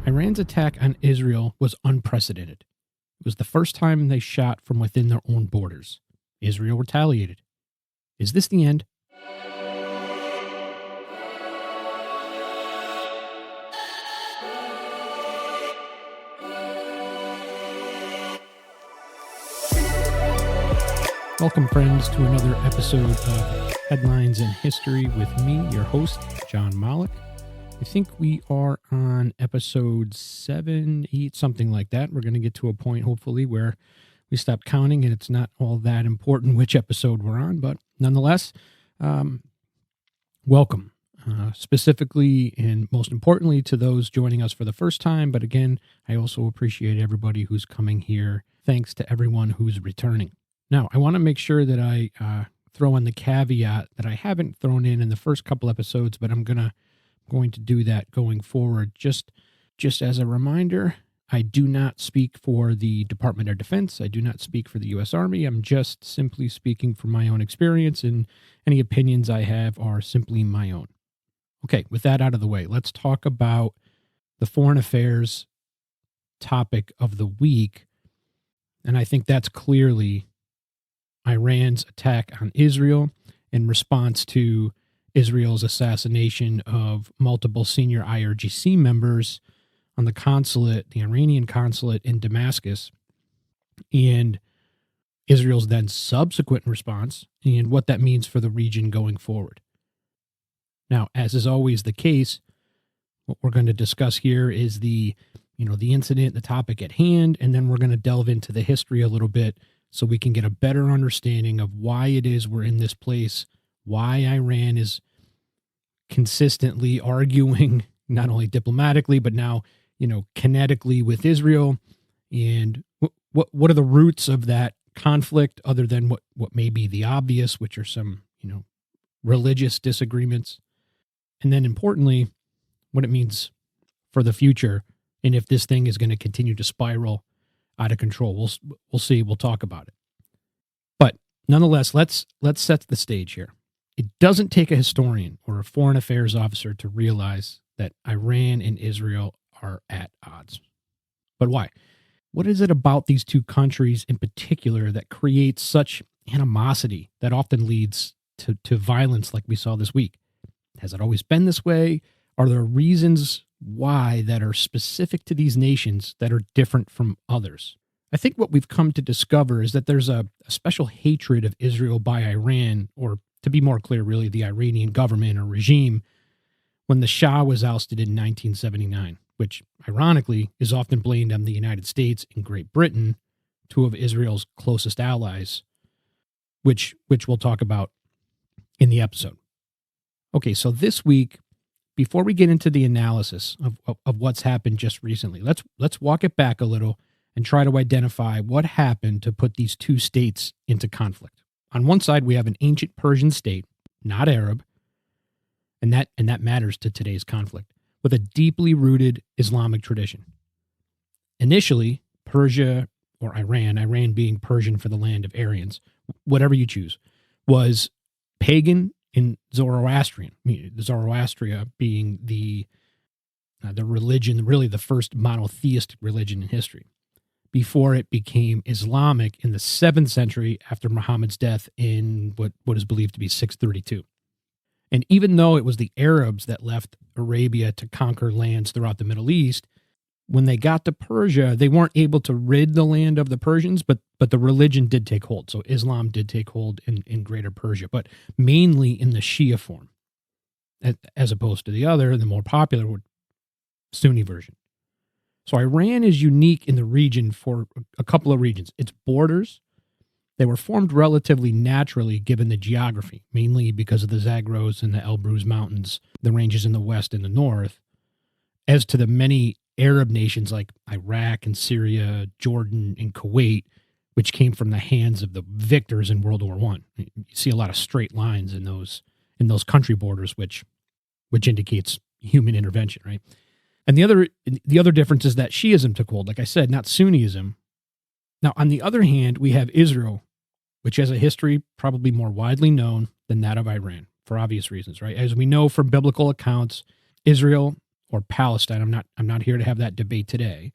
Iran's attack on Israel was unprecedented. It was the first time they shot from within their own borders. Israel retaliated. Is this the end? Welcome, friends, to another episode of Headlines in History with me, your host, John Malik. I think we are on episode 7, 8, something like that. We're going to get to a point, hopefully, where we stop counting and it's not all that important which episode we're on. But nonetheless, welcome, specifically and most importantly to those joining us for the first time. But again, I also appreciate everybody who's coming here. Thanks to everyone who's returning. Now, I want to make sure that I throw in the caveat that I haven't thrown in the first couple episodes, but I'm going to do that going forward. Just as a reminder, I do not speak for the Department of Defense. I do not speak for the U.S. Army. I'm just simply speaking from my own experience, and any opinions I have are simply my own. Okay, with that out of the way, let's talk about the foreign affairs topic of the week, and I think that's clearly Iran's attack on Israel in response to Israel's assassination of multiple senior IRGC members on the consulate, the Iranian consulate in Damascus, and Israel's then subsequent response and what that means for the region going forward. Now, as is always the case, what we're going to discuss here is the incident, the topic at hand, and then we're going to delve into the history a little bit so we can get a better understanding of why it is we're in this place, why Iran is consistently arguing, not only diplomatically, but now, kinetically with Israel, and what are the roots of that conflict other than what may be the obvious, which are some, religious disagreements. And then importantly, what it means for the future, and if this thing is going to continue to spiral out of control. We'll see. We'll talk about it. But nonetheless, let's set the stage here. It doesn't take a historian or a foreign affairs officer to realize that Iran and Israel are at odds. But why? What is it about these two countries in particular that creates such animosity that often leads to violence like we saw this week? Has it always been this way? Are there reasons why that are specific to these nations that are different from others? I think what we've come to discover is that there's a special hatred of Israel by Iran, or to be more clear, really the Iranian government or regime, when the Shah was ousted in 1979, which ironically is often blamed on the United States and Great Britain, two of Israel's closest allies, which we'll talk about in the episode. Okay, so this week, before we get into the analysis of what's happened just recently, let's walk it back a little and try to identify what happened to put these two states into conflict. On one side, we have an ancient Persian state, not Arab, and that matters to today's conflict, with a deeply rooted Islamic tradition. Initially, Persia, or Iran being Persian for the land of Aryans, whatever you choose, was pagan in Zoroastrian, Zoroastria being the religion, really the first monotheistic religion in history, before it became Islamic in the 7th century after Muhammad's death in what is believed to be 632. And even though it was the Arabs that left Arabia to conquer lands throughout the Middle East, when they got to Persia, they weren't able to rid the land of the Persians, but the religion did take hold. So Islam did take hold in Greater Persia, but mainly in the Shia form, as opposed to the other, the more popular Sunni version. So Iran is unique in the region for a couple of reasons. Its borders, they were formed relatively naturally given the geography, mainly because of the Zagros and the Elbrus Mountains, the ranges in the west and the north, as to the many Arab nations like Iraq and Syria, Jordan and Kuwait, which came from the hands of the victors in World War I. You see a lot of straight lines in those country borders, which indicates human intervention, right? And the other difference is that Shiism took hold, like I said, not Sunniism. Now, on the other hand, we have Israel, which has a history probably more widely known than that of Iran, for obvious reasons, right? As we know from biblical accounts, Israel, or Palestine, I'm not here to have that debate today,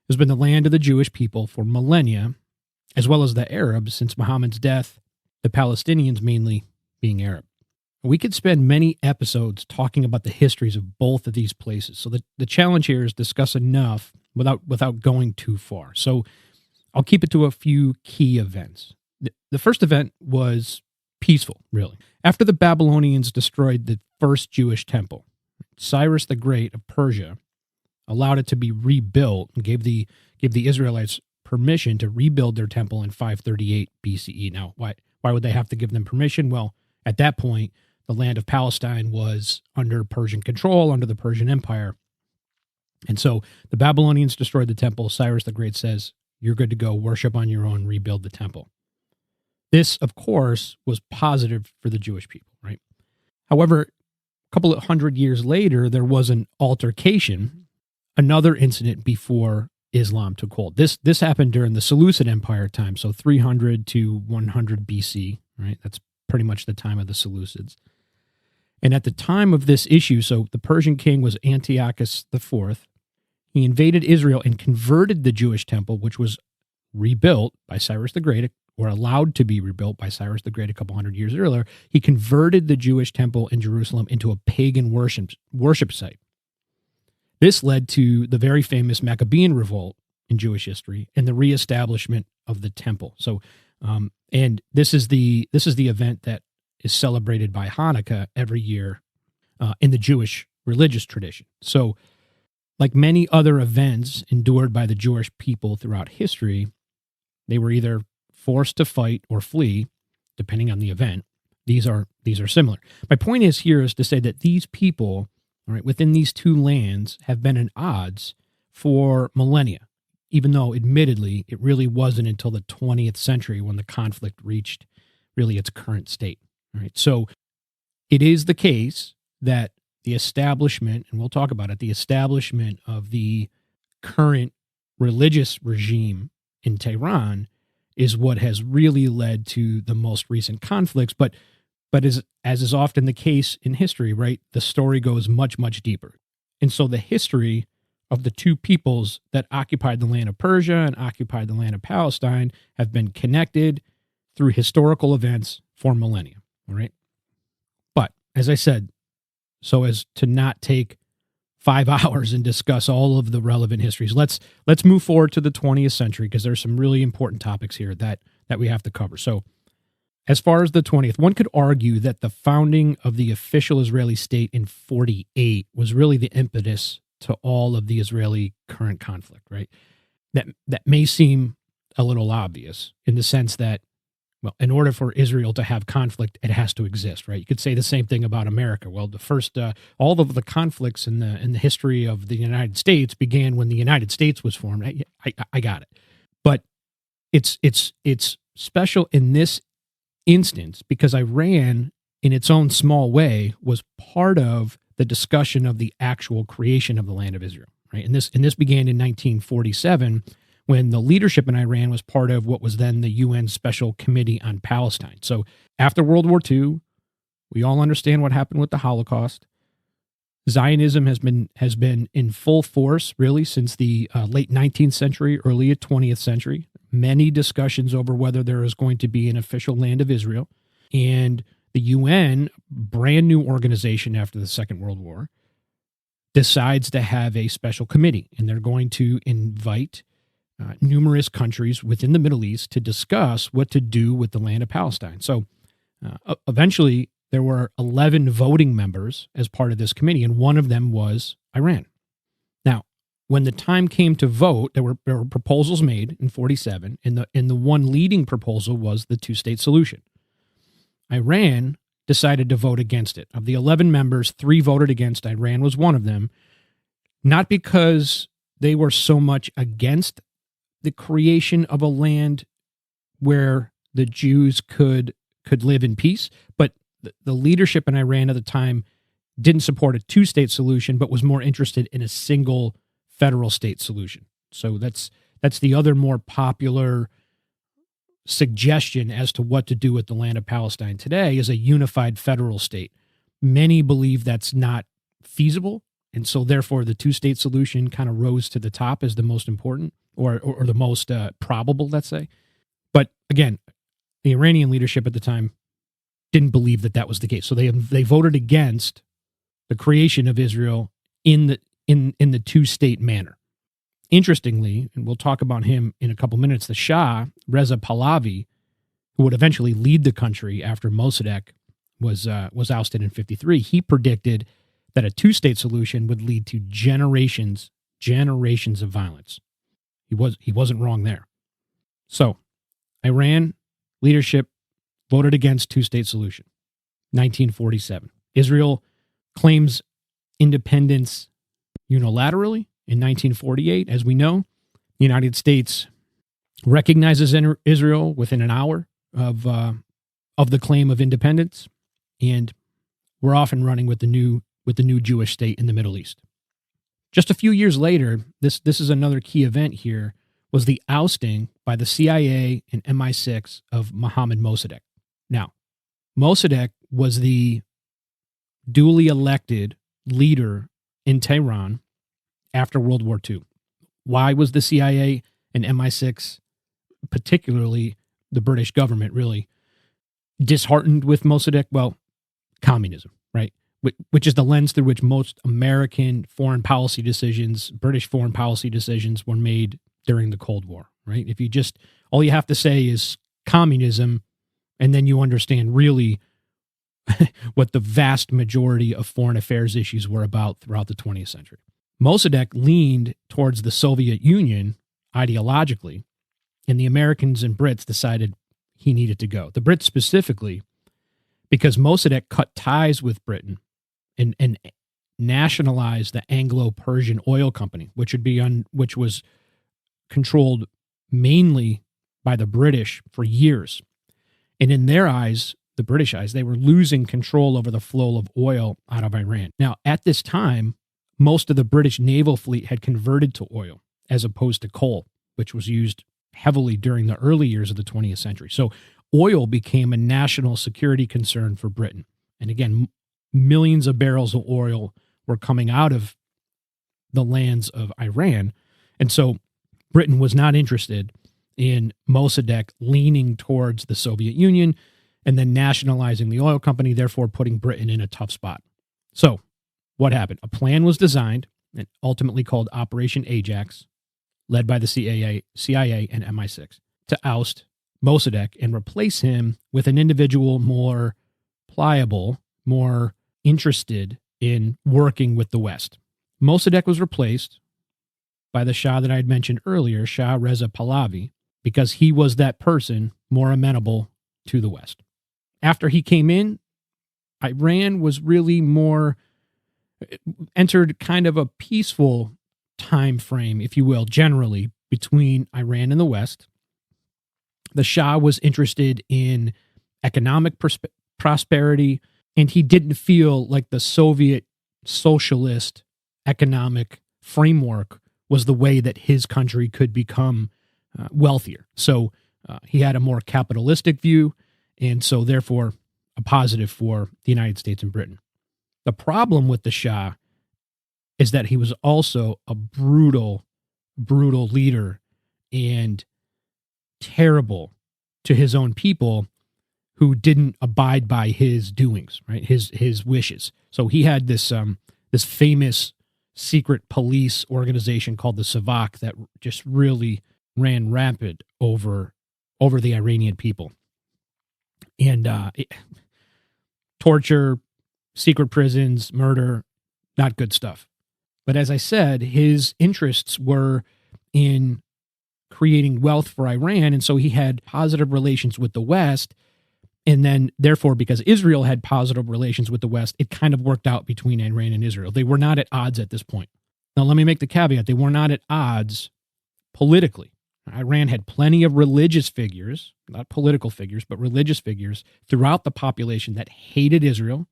has been the land of the Jewish people for millennia, as well as the Arabs since Muhammad's death, the Palestinians mainly being Arab. We could spend many episodes talking about the histories of both of these places. So the challenge here is discuss enough without going too far. So I'll keep it to a few key events. The first event was peaceful, really. After the Babylonians destroyed the first Jewish temple, Cyrus the Great of Persia allowed it to be rebuilt and gave the Israelites permission to rebuild their temple in 538 BCE. Now, why would they have to give them permission? Well, at that point, the land of Palestine was under Persian control, under the Persian Empire. And so the Babylonians destroyed the temple. Cyrus the Great says, you're good to go, worship on your own, rebuild the temple. This, of course, was positive for the Jewish people, right? However, a couple of hundred years later, there was an altercation, another incident before Islam took hold. This happened during the Seleucid Empire time, so 300 to 100 BC, right? That's pretty much the time of the Seleucids. And at the time of this issue, so the Persian king was Antiochus IV. He invaded Israel and converted the Jewish temple, which was rebuilt by Cyrus the Great, or allowed to be rebuilt by Cyrus the Great a couple hundred years earlier. He converted the Jewish temple in Jerusalem into a pagan worship site. This led to the very famous Maccabean revolt in Jewish history and the reestablishment of the temple. So, and this is the event that is celebrated by Hanukkah every year in the Jewish religious tradition. So, like many other events endured by the Jewish people throughout history, they were either forced to fight or flee, depending on the event. These are similar. My point is to say that these people, all right, within these two lands have been at odds for millennia, even though admittedly it really wasn't until the 20th century when the conflict reached really its current state. All right. So it is the case that the establishment, and we'll talk about it, the establishment of the current religious regime in Tehran is what has really led to the most recent conflicts. But as is often the case in history, right, the story goes much, much deeper. And so the history of the two peoples that occupied the land of Persia and occupied the land of Palestine have been connected through historical events for millennia, all right? But as I said, so as to not take 5 hours and discuss all of the relevant histories, let's move forward to the 20th century because there's some really important topics here that we have to cover. So as far as the 20th, one could argue that the founding of the official Israeli state in 48 was really the impetus to all of the Israeli current conflict, right? That may seem a little obvious in the sense that, well, in order for Israel to have conflict, it has to exist, right? You could say the same thing about America. Well, the first, all of the conflicts in the history of the United States began when the United States was formed. I got it, but it's special in this instance because Iran, in its own small way, was part of the discussion of the actual creation of the land of Israel, right? And this began in 1947. When the leadership in Iran was part of what was then the UN Special Committee on Palestine. So after World War II, we all understand what happened with the Holocaust. Zionism has been in full force really since the late 19th century, early 20th century. Many discussions over whether there is going to be an official land of Israel. And the UN, brand new organization after the Second World War, decides to have a special committee. And they're going to invite numerous countries within the Middle East to discuss what to do with the land of Palestine. So eventually there were 11 voting members as part of this committee, and one of them was Iran. Now, when the time came to vote, there were proposals made in 47, and the one leading proposal was the two-state solution. Iran decided to vote against it. Of the 11 members, 3 voted against. Iran was one of them, not because they were so much against the creation of a land where the Jews could live in peace, but the leadership in Iran at the time didn't support a two-state solution, but was more interested in a single federal state solution. So that's the other more popular suggestion as to what to do with the land of Palestine today is a unified federal state. Many believe that's not feasible And so therefore the two-state solution kind of rose to the top as the most important or the most probable, let's say. But again, the Iranian leadership at the time didn't believe that that was the case. So they voted against the creation of Israel in the two-state manner. Interestingly, and we'll talk about him in a couple minutes, the Shah, Reza Pahlavi, who would eventually lead the country after Mossadegh was ousted in 1953, he predicted that a two-state solution would lead to generations of violence. He wasn't wrong there. So, Iran leadership voted against two-state solution. 1947. Israel claims independence unilaterally in 1948. As we know, the United States recognizes Israel within an hour of the claim of independence, and we're off and running with the new Jewish state in the Middle East. Just a few years later, this is another key event here, was the ousting by the CIA and MI6 of Mohammad Mossadegh. Now, Mossadegh was the duly elected leader in Tehran after World War II. Why was the CIA and MI6, particularly the British government, really disheartened with Mossadegh? Well, communism, right? Which is the lens through which most American foreign policy decisions, British foreign policy decisions were made during the Cold War, right? If you just, all you have to say is communism, and then you understand really what the vast majority of foreign affairs issues were about throughout the 20th century. Mossadegh leaned towards the Soviet Union ideologically, and the Americans and Brits decided he needed to go. The Brits specifically, because Mossadegh cut ties with Britain and nationalized the Anglo-Persian Oil Company, which was controlled mainly by the British for years. And in their eyes, the British eyes, they were losing control over the flow of oil out of Iran. Now, at this time, most of the British naval fleet had converted to oil as opposed to coal, which was used heavily during the early years of the 20th century. So oil became a national security concern for Britain. And again, millions of barrels of oil were coming out of the lands of Iran. And so Britain was not interested in Mossadegh leaning towards the Soviet Union and then nationalizing the oil company, therefore putting Britain in a tough spot. So what happened? A plan was designed and ultimately called Operation Ajax, led by the CIA and MI6, to oust Mossadegh and replace him with an individual more pliable, more interested in working with the West. Mossadegh was replaced by the Shah that I had mentioned earlier, Shah Reza Pahlavi, because he was that person more amenable to the West. After he came in, Iran was really entered kind of a peaceful time frame, if you will, generally between Iran and the West. The Shah was interested in economic prosperity, and he didn't feel like the Soviet socialist economic framework was the way that his country could become wealthier. So he had a more capitalistic view, and so therefore a positive for the United States and Britain. The problem with the Shah is that he was also a brutal leader and terrible to his own people who didn't abide by his doings, right? His wishes. So he had this famous secret police organization called the Savak that just really ran rampant over the Iranian people. And torture, secret prisons, murder, not good stuff. But as I said, his interests were in creating wealth for Iran, and so he had positive relations with the West. And then, therefore, because Israel had positive relations with the West, it kind of worked out between Iran and Israel. They were not at odds at this point. Now, let me make the caveat. They were not at odds politically. Iran had plenty of religious figures, not political figures, but religious figures throughout the population that hated Israel,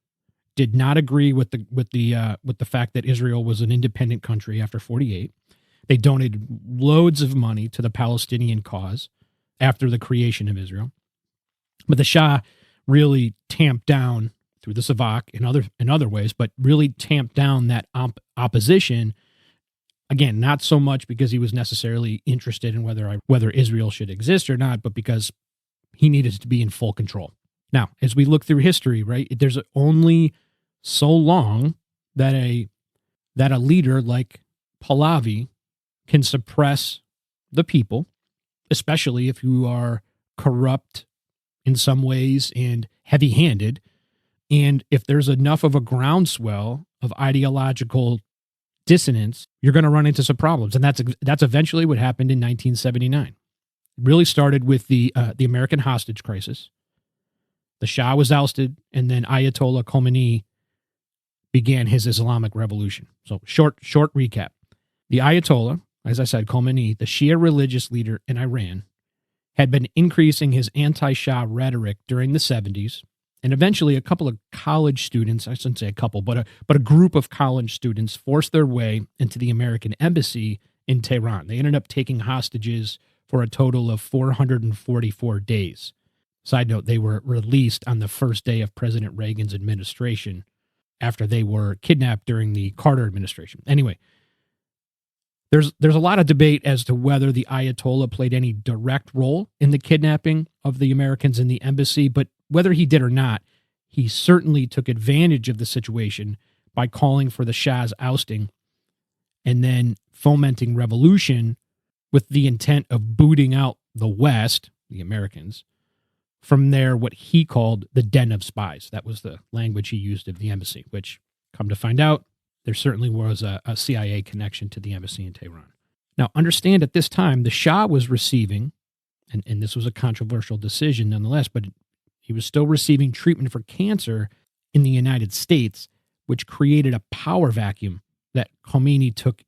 did not agree with the fact that Israel was an independent country after 1948. They donated loads of money to the Palestinian cause after the creation of Israel. But the Shah really tamped down through the Savak and other ways, but really tamped down that opposition. Again, not so much because he was necessarily interested in whether Israel should exist or not, but because he needed to be in full control. Now, as we look through history, right, there's only so long that a leader like Pahlavi can suppress the people, especially if you are corrupt in some ways and heavy-handed, and if there's enough of a groundswell of ideological dissonance, you're going to run into some problems. And that's eventually what happened in 1979. It really started with the American hostage crisis. The Shah was ousted, and then Ayatollah Khomeini began his Islamic Revolution. So short recap. The Ayatollah, as I said, Khomeini, the Shia religious leader in Iran, had been increasing his anti-Shah rhetoric during the 70s, and eventually a couple of college students, I shouldn't say a couple, but a group of college students forced their way into the American embassy in Tehran. They ended up taking hostages for a total of 444 days. Side note, they were released on the first day of President Reagan's administration after they were kidnapped during the Carter administration. Anyway, there's a lot of debate as to whether the Ayatollah played any direct role in the kidnapping of the Americans in the embassy, but whether he did or not, he certainly took advantage of the situation by calling for the Shah's ousting and then fomenting revolution with the intent of booting out the West, the Americans, from there, what he called the den of spies. That was the language he used of the embassy, which, come to find out, there certainly was a CIA connection to the embassy in Tehran. Now, understand at this time, the Shah was receiving, and this was a controversial decision nonetheless, but he was still receiving treatment for cancer in the United States, which created a power vacuum that Khomeini took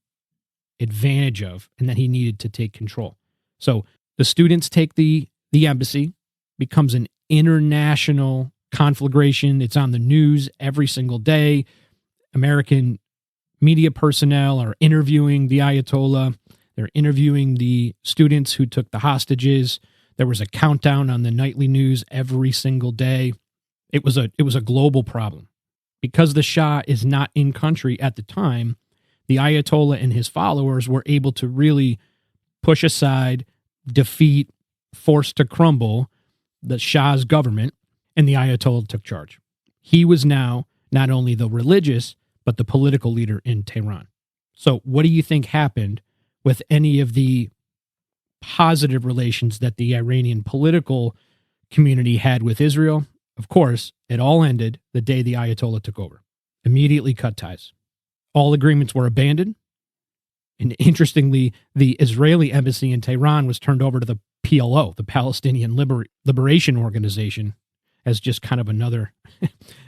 advantage of and that he needed to take control. So the students take the embassy, becomes an international conflagration. It's on the news every single day. American media personnel are interviewing the Ayatollah. They're interviewing the students who took the hostages. There was a countdown on the nightly news every single day. It was a global problem. Because the Shah is not in country at the time, the Ayatollah and his followers were able to really push aside, defeat, force to crumble the Shah's government, and the Ayatollah took charge. He was now not only the religious, but the political leader in Tehran. So what do you think happened with any of the positive relations that the Iranian political community had with Israel? Of course, it all ended the day the Ayatollah took over. Immediately cut ties. All agreements were abandoned. And interestingly, the Israeli embassy in Tehran was turned over to the PLO, the Palestinian Liberation Organization, as just kind of another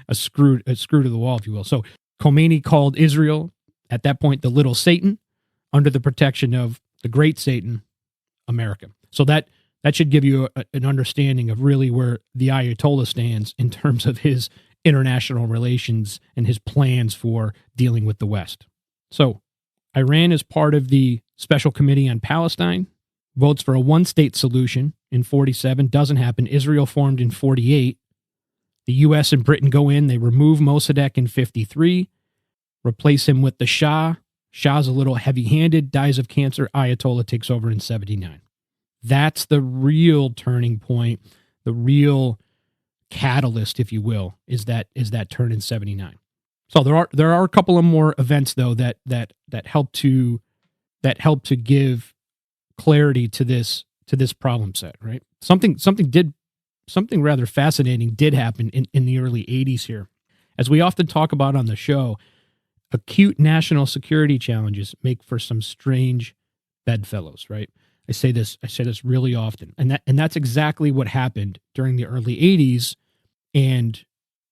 a screw to the wall, if you will. So Khomeini called Israel at that point the little Satan, under the protection of the great Satan, America. So that should give you an understanding of really where the Ayatollah stands in terms of his international relations and his plans for dealing with the West. So Iran is part of the Special Committee on Palestine, votes for a one-state solution in 47, doesn't happen. Israel formed in 48. The U.S. and Britain go in, they remove Mossadegh in 53, replace him with the Shah. Shah's a little heavy-handed, dies of cancer. Ayatollah takes over in 79. That's the real turning point, the real catalyst, if you will, is that turn in 79. So there are a couple of more events though that help to give clarity to this problem set, right? Something rather fascinating did happen in the early 80s here. As we often talk about on the show, acute national security challenges make for some strange bedfellows, right? I say this really often. And that's exactly what happened during the early 80s and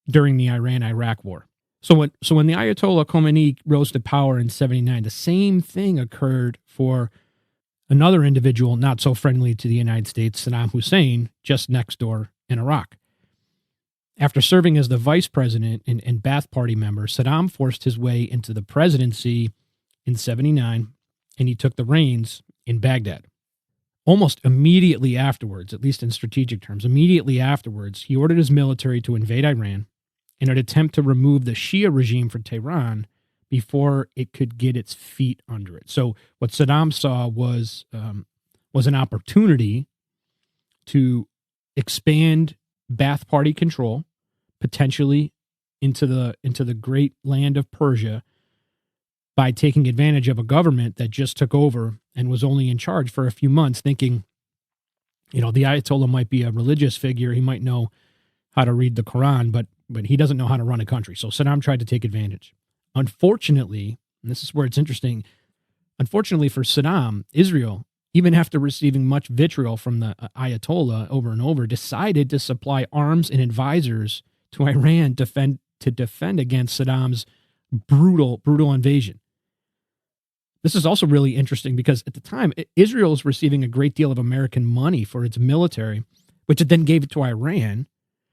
during the Iran-Iraq war. So when the Ayatollah Khomeini rose to power in 79, the same thing occurred for another individual not so friendly to the United States, Saddam Hussein, just next door in Iraq. After serving as the vice president and Ba'ath Party member, Saddam forced his way into the presidency in 79, and he took the reins in Baghdad. Almost immediately afterwards, at least in strategic terms, he ordered his military to invade Iran, in an attempt to remove the Shia regime from Tehran before it could get its feet under it. So what Saddam saw was an opportunity to expand Ba'ath Party control, potentially into the great land of Persia, by taking advantage of a government that just took over and was only in charge for a few months, thinking, the Ayatollah might be a religious figure. He might know how to read the Quran, but he doesn't know how to run a country. So Saddam tried to take advantage. Unfortunately, and this is where it's interesting, unfortunately for Saddam, Israel, even after receiving much vitriol from the Ayatollah over and over, decided to supply arms and advisors to Iran to defend against Saddam's brutal invasion. This is also really interesting because at the time, Israel was receiving a great deal of American money for its military, which it then gave it to Iran,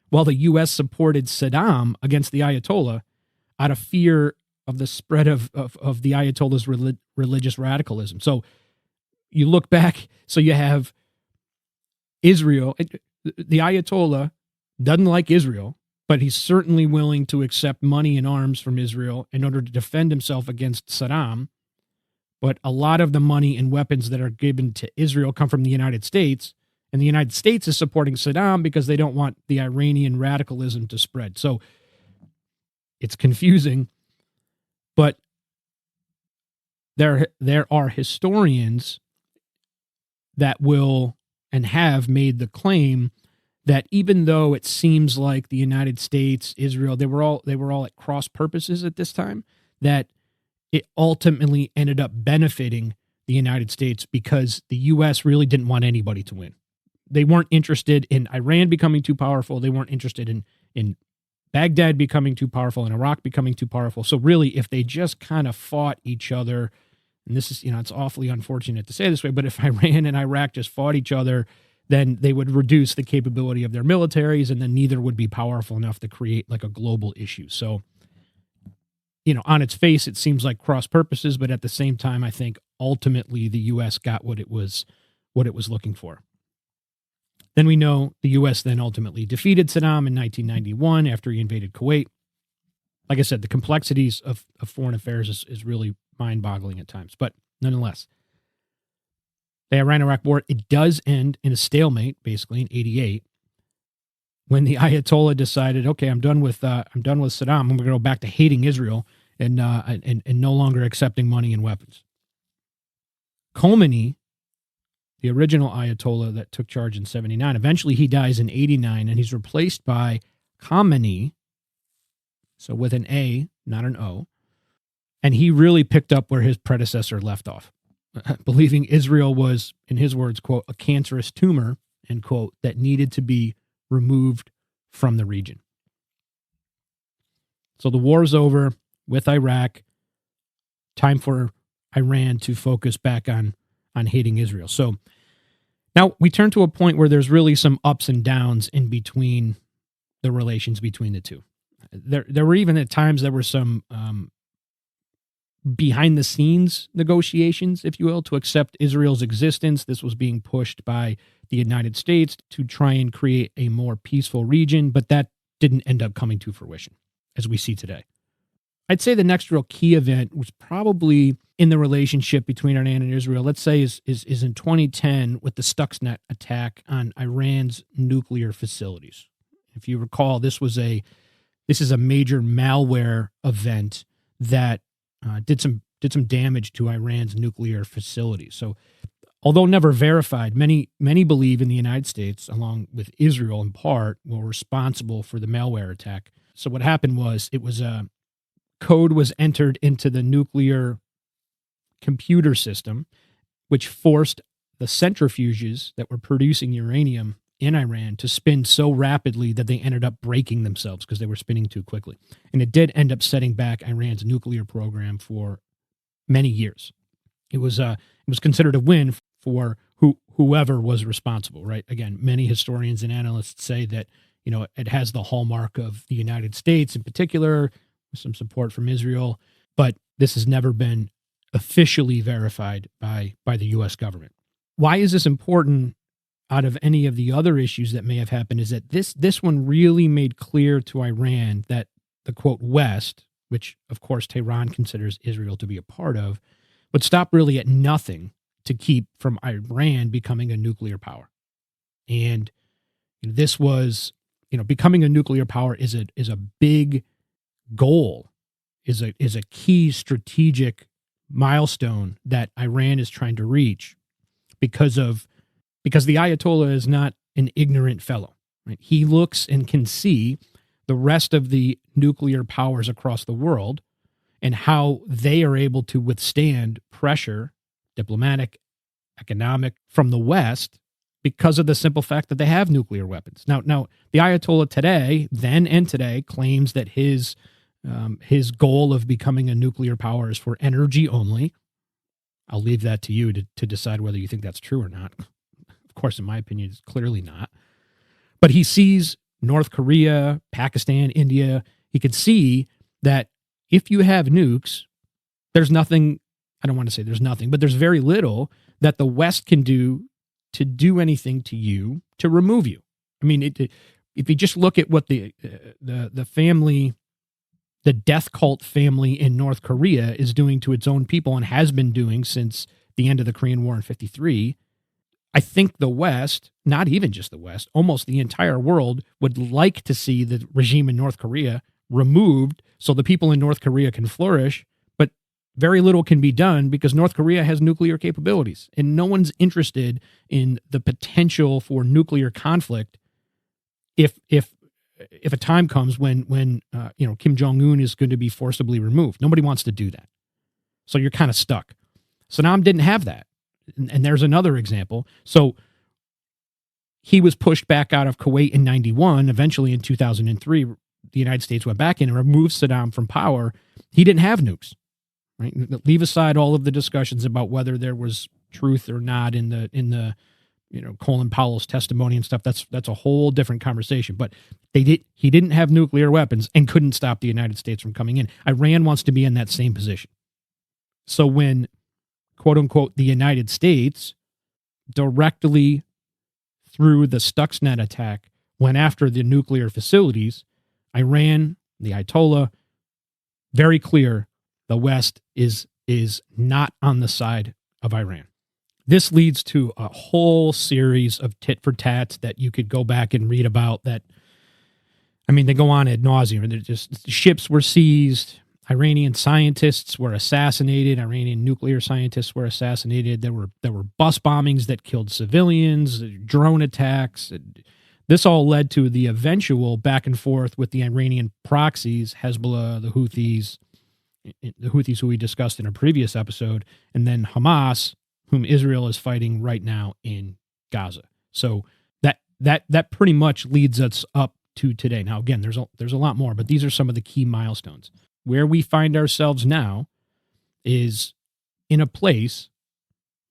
while the U.S. supported Saddam against the Ayatollah out of fear of the spread of the Ayatollah's religious radicalism. So you look back, so you have Israel, the Ayatollah doesn't like Israel, but he's certainly willing to accept money and arms from Israel in order to defend himself against Saddam. But a lot of the money and weapons that are given to Israel come from the United States, and the United States is supporting Saddam because they don't want the Iranian radicalism to spread. So it's confusing, but there are historians that will and have made the claim that even though it seems like the United States, Israel, they were all at cross purposes at this time, that it ultimately ended up benefiting the United States because the U.S. really didn't want anybody to win. They weren't interested in Iran becoming too powerful. They weren't interested in Baghdad becoming too powerful and Iraq becoming too powerful. So really, if they just kind of fought each other, and this is, it's awfully unfortunate to say this way, but if Iran and Iraq just fought each other, then they would reduce the capability of their militaries, and then neither would be powerful enough to create like a global issue. So, on its face, it seems like cross purposes, but at the same time, I think ultimately the U.S. got what it was looking for. Then we know the U.S. then ultimately defeated Saddam in 1991 after he invaded Kuwait. Like I said, the complexities of foreign affairs is really mind-boggling at times, but nonetheless, the Iran-Iraq war, it does end in a stalemate, basically in '88, when the Ayatollah decided, okay, I'm done with Saddam. I'm going to go back to hating Israel and no longer accepting money and weapons. Khomeini, the original Ayatollah that took charge in '79, eventually he dies in '89, and he's replaced by Khamenei, so with an A, not an O, and he really picked up where his predecessor left off, believing Israel was, in his words, quote, a cancerous tumor, end quote, that needed to be removed from the region. So the war's over with Iraq. Time for Iran to focus back on hating Israel. So now we turn to a point where there's really some ups and downs in between the relations between the two. There were even at times there were some behind the scenes negotiations, if you will, to accept Israel's existence. This was being pushed by the United States to try and create a more peaceful region, but that didn't end up coming to fruition, as we see today. I'd say the next real key event was probably in the relationship between Iran and Israel, let's say is in 2010 with the Stuxnet attack on Iran's nuclear facilities. If you recall, this is a major malware event that did some damage to Iran's nuclear facilities. So, although never verified, many believe in the United States, along with Israel in part, were responsible for the malware attack. So what happened was code was entered into the nuclear computer system, which forced the centrifuges that were producing uranium in Iran to spin so rapidly that they ended up breaking themselves because they were spinning too quickly. And it did end up setting back Iran's nuclear program for many years. It was considered a win for whoever was responsible, right? Again, many historians and analysts say that, it has the hallmark of the United States in particular, with some support from Israel, but this has never been officially verified by the U.S. government. Why is this important out of any of the other issues that may have happened is that this one really made clear to Iran that the quote West, which of course Tehran considers Israel to be a part of, would stop really at nothing to keep from Iran becoming a nuclear power. And this was, becoming a nuclear power is a big goal, is a key strategic milestone that Iran is trying to reach because the Ayatollah is not an ignorant fellow. Right? He looks and can see the rest of the nuclear powers across the world and how they are able to withstand pressure, diplomatic, economic, from the West because of the simple fact that they have nuclear weapons. Now, the Ayatollah today, then and today, claims that his goal of becoming a nuclear power is for energy only. I'll leave that to you to decide whether you think that's true or not. Of course, in my opinion, it's clearly not. But he sees North Korea, Pakistan, India. He could see that if you have nukes, there's nothing, I don't want to say there's nothing, but there's very little that the West can do to do anything to you to remove you. I mean, if you just look at what the family, the death cult family in North Korea is doing to its own people and has been doing since the end of the Korean War in 1953, I think the West, not even just the West, almost the entire world would like to see the regime in North Korea removed so the people in North Korea can flourish, but very little can be done because North Korea has nuclear capabilities, and no one's interested in the potential for nuclear conflict if a time comes when Kim Jong-un is going to be forcibly removed. Nobody wants to do that. So you're kind of stuck. Saddam didn't have that. And there's another example. So he was pushed back out of Kuwait in 1991. Eventually in 2003, the United States went back in and removed Saddam from power. He didn't have nukes. Right? Leave aside all of the discussions about whether there was truth or not in the Colin Powell's testimony and stuff. That's a whole different conversation. But he didn't have nuclear weapons and couldn't stop the United States from coming in. Iran wants to be in that same position. So when, quote unquote, the United States directly through the Stuxnet attack went after the nuclear facilities, Iran, the Ayatollah, very clear the West is not on the side of Iran. This leads to a whole series of tit for tats that you could go back and read about that. I mean, they go on ad nauseum. They're just, ships were seized. Iranian scientists were assassinated. Iranian nuclear scientists were assassinated. There were bus bombings that killed civilians, drone attacks. This all led to the eventual back and forth with the Iranian proxies, Hezbollah, the Houthis who we discussed in a previous episode, and then Hamas, whom Israel is fighting right now in Gaza. So that pretty much leads us up to today. Now, again, there's a lot more, but these are some of the key milestones. Where we find ourselves now is in a place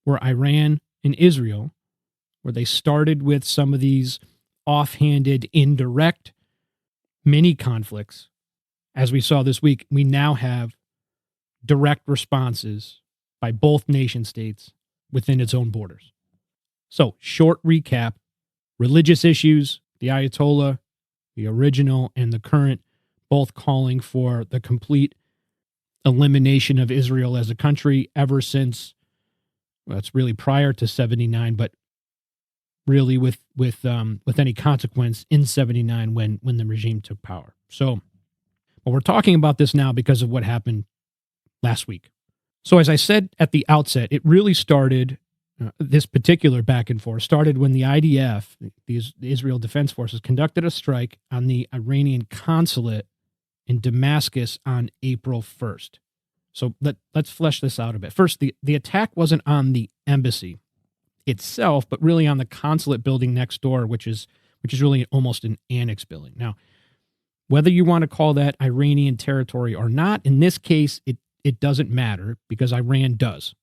where Iran and Israel, where they started with some of these offhanded, indirect mini conflicts, as we saw this week, we now have direct responses by both nation states within its own borders. So, short recap, religious issues, the Ayatollah, the original and the current, both calling for the complete elimination of Israel as a country ever since, well, it's really prior to 79, but really with any consequence in 79 when the regime took power. So, but we're talking about this now because of what happened last week. So as I said at the outset, it really started, this particular back and forth started when the IDF, the Israel Defense Forces, conducted a strike on the Iranian consulate in Damascus on April 1st. So let's flesh this out a bit. First, the attack wasn't on the embassy itself, but really on the consulate building next door, which is really almost an annex building. Now, whether you want to call that Iranian territory or not, in this case, it doesn't matter because Iran does,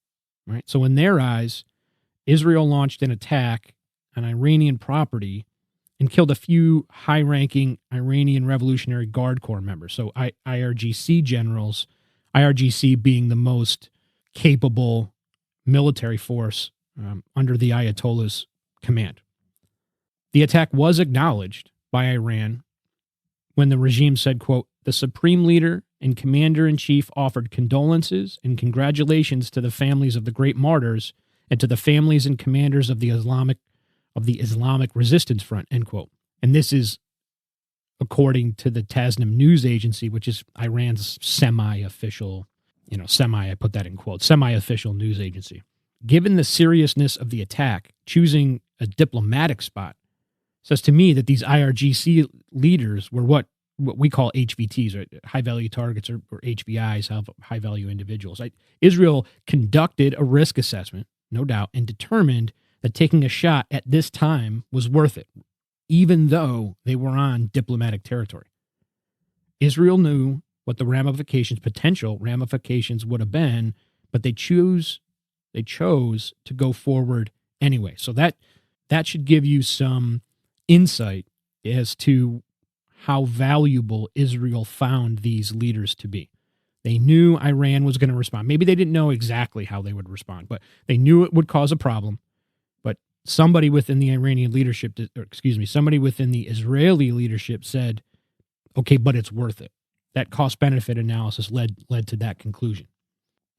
right? So in their eyes, Israel launched an attack on Iranian property and killed a few high-ranking Iranian Revolutionary Guard Corps members. So IRGC generals, IRGC being the most capable military force under the Ayatollah's command. The attack was acknowledged by Iran when the regime said, quote, the supreme leader and commander-in-chief offered condolences and congratulations to the families of the great martyrs and to the families and commanders of the Islamic Resistance Front, end quote. And this is according to the Tasnim news agency, which is Iran's semi-official, I put that in quotes, semi-official news agency. Given the seriousness of the attack, choosing a diplomatic spot says to me that these IRGC leaders were what we call HVTs, right? High-value targets, or HVIs, high-value individuals. Israel conducted a risk assessment, no doubt, and determined that taking a shot at this time was worth it, even though they were on diplomatic territory. Israel knew what the potential ramifications would have been, but they chose to go forward anyway. So that should give you some insight as to how valuable Israel found these leaders to be. They knew Iran was going to respond. Maybe they didn't know exactly how they would respond, but they knew it would cause a problem. But somebody within the Iranian leadership, somebody within the Israeli leadership said, okay, but it's worth it. That cost-benefit analysis led to that conclusion.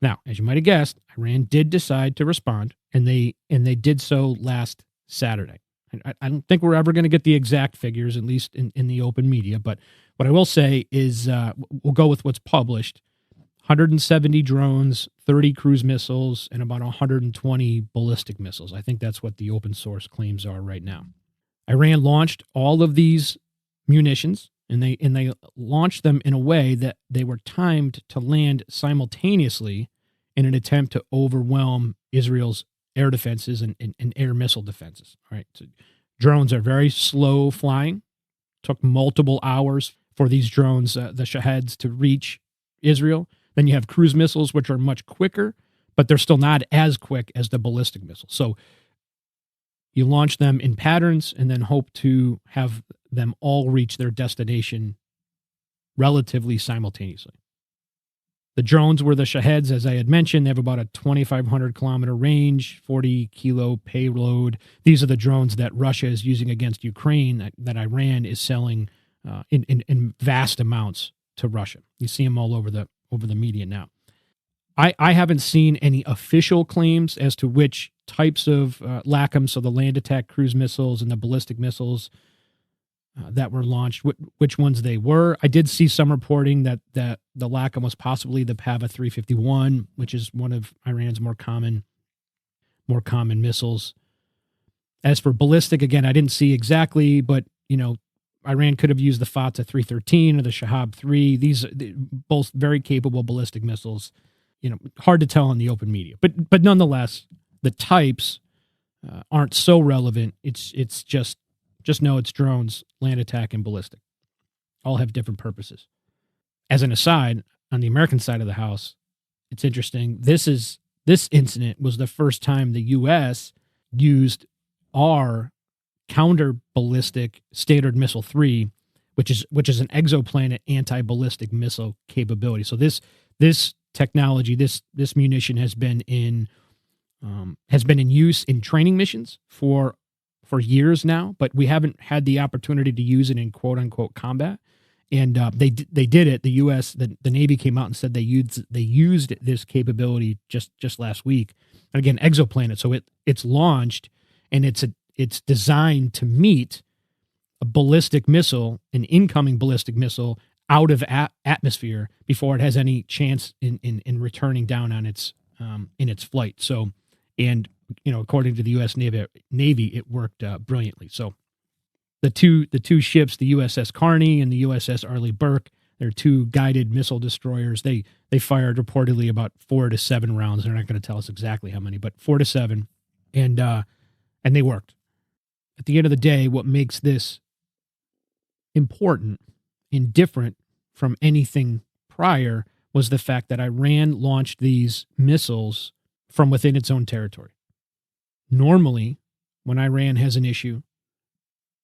Now, as you might have guessed, Iran did decide to respond, and they did so last Saturday. I don't think we're ever going to get the exact figures, at least in the open media, but what I will say is we'll go with what's published. 170 drones, 30 cruise missiles, and about 120 ballistic missiles. I think that's what the open source claims are right now. Iran launched all of these munitions, and they launched them in a way that they were timed to land simultaneously in an attempt to overwhelm Israel's air defenses and air missile defenses. All right, so drones are very slow flying. Took multiple hours for these drones, the Shaheds, to reach Israel. Then you have cruise missiles, which are much quicker, but they're still not as quick as the ballistic missiles. So you launch them in patterns and then hope to have them all reach their destination relatively simultaneously. The drones were the Shaheds, as I had mentioned. They have about a 2,500 kilometer range, 40 kilo payload. These are the drones that Russia is using against Ukraine, that Iran is selling in vast amounts to Russia. You see them all over the media now. I haven't seen any official claims as to which types of LACM, so the land attack cruise missiles and the ballistic missiles that were launched, which ones they were. I did see some reporting that the LACM was possibly the Pava 351, which is one of Iran's more common missiles. As for ballistic, again, I didn't see exactly, but Iran could have used the Fatah 313 or the Shahab 3. These are both very capable ballistic missiles. Hard to tell in the open media, but nonetheless, the types aren't so relevant. It's just know it's drones, land attack, and ballistic. All have different purposes. As an aside, on the American side of the house, it's interesting. This incident was the first time the U.S. used our counter ballistic Standard Missile 3, which is an exoplanet anti-ballistic missile capability. So this technology, this munition has been in use in training missions for years now, but we haven't had the opportunity to use it in quote unquote combat. And they did it. The U.S. the Navy came out and said they used this capability just last week. And again, exoplanet, so it's launched and it's designed to meet a ballistic missile, an incoming ballistic missile, out of atmosphere before it has any chance in returning down on its in its flight. So, and according to the U.S. Navy, it worked brilliantly. So, the two ships, the USS Carney and the USS Arleigh Burke, they're two guided missile destroyers. They fired reportedly about 4 to 7 rounds. They're not going to tell us exactly how many, but 4 to 7, and they worked. At the end of the day, what makes this important and different from anything prior was the fact that Iran launched these missiles from within its own territory. Normally, when Iran has an issue,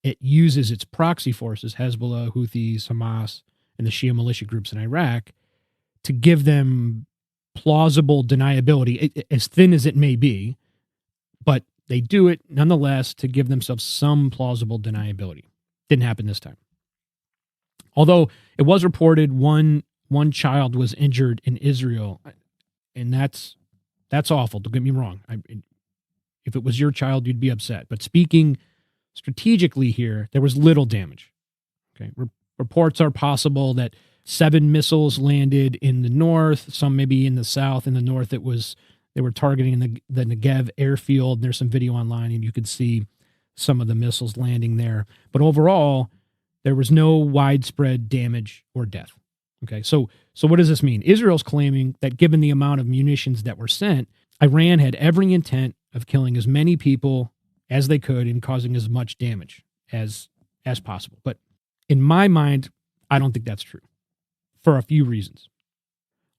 it uses its proxy forces, Hezbollah, Houthis, Hamas, and the Shia militia groups in Iraq, to give them plausible deniability, as thin as it may be, but they do it nonetheless to give themselves some plausible deniability. Didn't happen this time. Although it was reported one child was injured in Israel, and that's awful. Don't get me wrong. If it was your child, you'd be upset. But speaking strategically here, there was little damage. Okay, reports are possible that 7 missiles landed in the north, some maybe in the south. In the north, they were targeting the Negev airfield. There's some video online, and you could see some of the missiles landing there. But overall, there was no widespread damage or death. Okay, so what does this mean? Israel's claiming that given the amount of munitions that were sent, Iran had every intent of killing as many people as they could and causing as much damage as possible. But in my mind, I don't think that's true for a few reasons.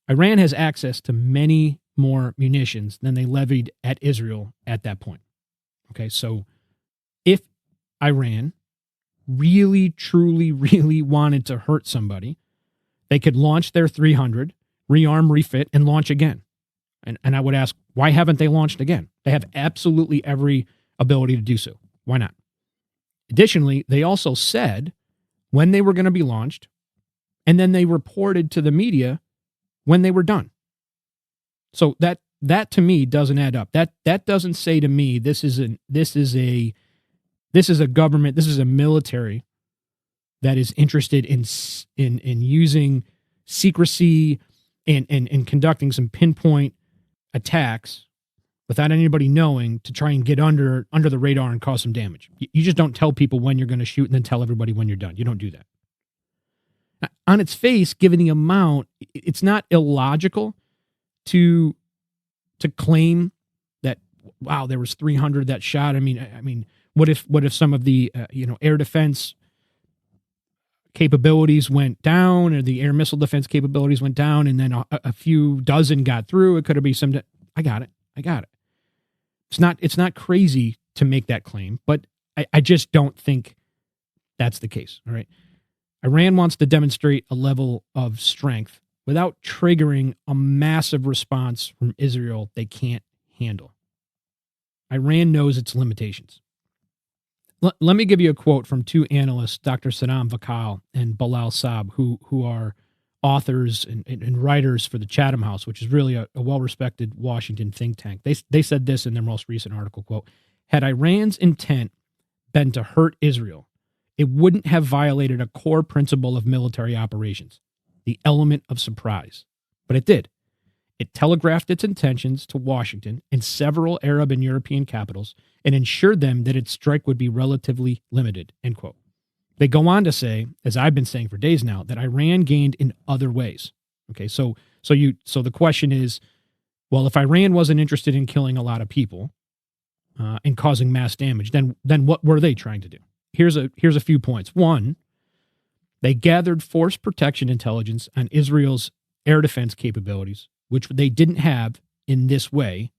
Iran has access to many more munitions than they levied at Israel at that point. Okay, so if Iran really, truly, really wanted to hurt somebody, they could launch their 300, rearm, refit, and launch again. And I would ask, why haven't they launched again? They have absolutely every ability to do so. Why not? Additionally, they also said when they were going to be launched, and then they reported to the media when they were done. So that to me doesn't add up. That doesn't say to me this is a government, this is a military that is interested in using secrecy and conducting some pinpoint attacks without anybody knowing to try and get under the radar and cause some damage. You just don't tell people when you're going to shoot and then tell everybody when you're done. You don't do that. Now, on its face, given the amount, it's not illogical to claim that, wow, there was 300 that shot. I mean, what if some of the air defense capabilities went down, or the air missile defense capabilities went down, and then a few dozen got through? It could have been some. I got it. It's not crazy to make that claim, but I just don't think that's the case. All right. Iran wants to demonstrate a level of strength without triggering a massive response from Israel they can't handle. Iran knows its limitations. Let me give you a quote from 2 analysts, Dr. Saddam Vakal and Bilal Saab, who are authors and writers for the Chatham House, which is really a well-respected Washington think tank. They said this in their most recent article, quote, "Had Iran's intent been to hurt Israel, it wouldn't have violated a core principle of military operations, the element of surprise. But it did. It telegraphed its intentions to Washington and several Arab and European capitals and ensured them that its strike would be relatively limited," end quote. They go on to say, as I've been saying for days now, that Iran gained in other ways. Okay, so the question is, well, if Iran wasn't interested in killing a lot of people and causing mass damage, then what were they trying to do? Here's a few points. One, they gathered force protection intelligence on Israel's air defense capabilities, which they didn't have in this way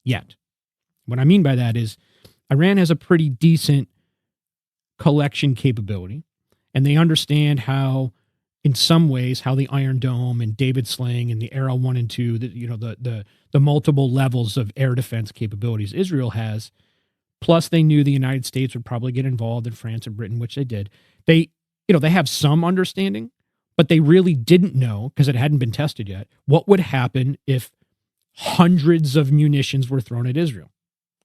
yet. What I mean by that is Iran has a pretty decent collection capability, and they understand how, in some ways, how the Iron Dome and David Sling and the Arrow 1 and 2, the multiple levels of air defense capabilities Israel has. Plus, they knew the United States would probably get involved in France and Britain, which they did. They have some understanding, but they really didn't know, because it hadn't been tested yet, what would happen if hundreds of munitions were thrown at Israel.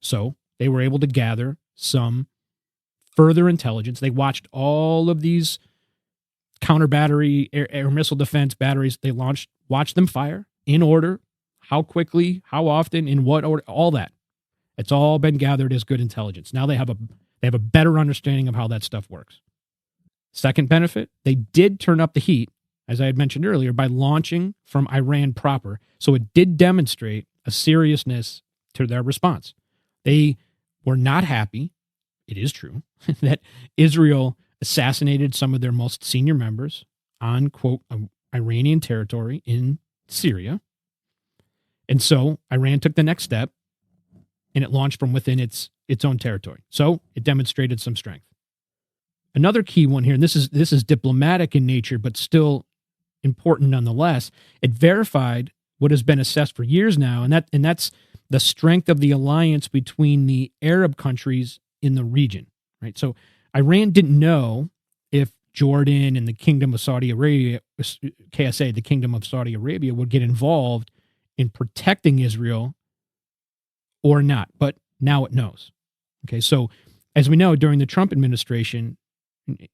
So they were able to gather some further intelligence. They watched all of these counter battery air missile defense batteries. They watched them fire in order, how quickly, how often, in what order, all that. It's all been gathered as good intelligence. Now they have a better understanding of how that stuff works. Second benefit, they did turn up the heat, as I had mentioned earlier, by launching from Iran proper. So it did demonstrate a seriousness to their response. They were not happy, it is true, that Israel assassinated some of their most senior members on, quote, Iranian territory in Syria. And so Iran took the next step, and it launched from within its own territory. So it demonstrated some strength. Another key one here, and this is diplomatic in nature, but still important nonetheless, it verified what has been assessed for years now, and that's the strength of the alliance between the Arab countries in the region, right? So Iran didn't know if Jordan and the Kingdom of Saudi Arabia, KSA, the Kingdom of Saudi Arabia, would get involved in protecting Israel or not. But now it knows. Okay, so as we know, during the Trump administration,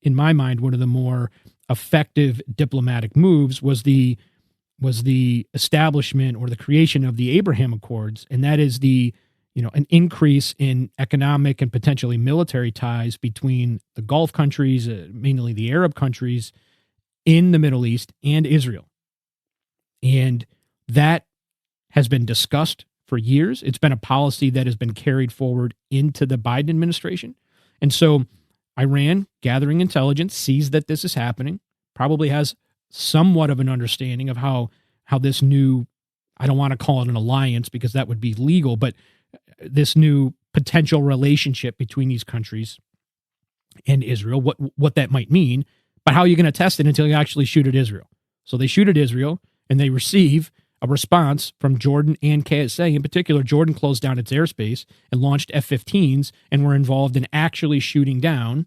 in my mind, one of the more effective diplomatic moves was the establishment or the creation of the Abraham Accords, and that is an increase in economic and potentially military ties between the Gulf countries, mainly the Arab countries in the Middle East, and Israel. And that has been discussed for years. It's been a policy that has been carried forward into the Biden administration. And so Iran, gathering intelligence, sees that this is happening, probably has somewhat of an understanding of how this new, I don't want to call it an alliance because that would be legal, but this new potential relationship between these countries and Israel, what that might mean, but how are you going to test it until you actually shoot at Israel? So they shoot at Israel, and they receive a response from Jordan and KSA. In particular, Jordan closed down its airspace and launched F-15s and were involved in actually shooting down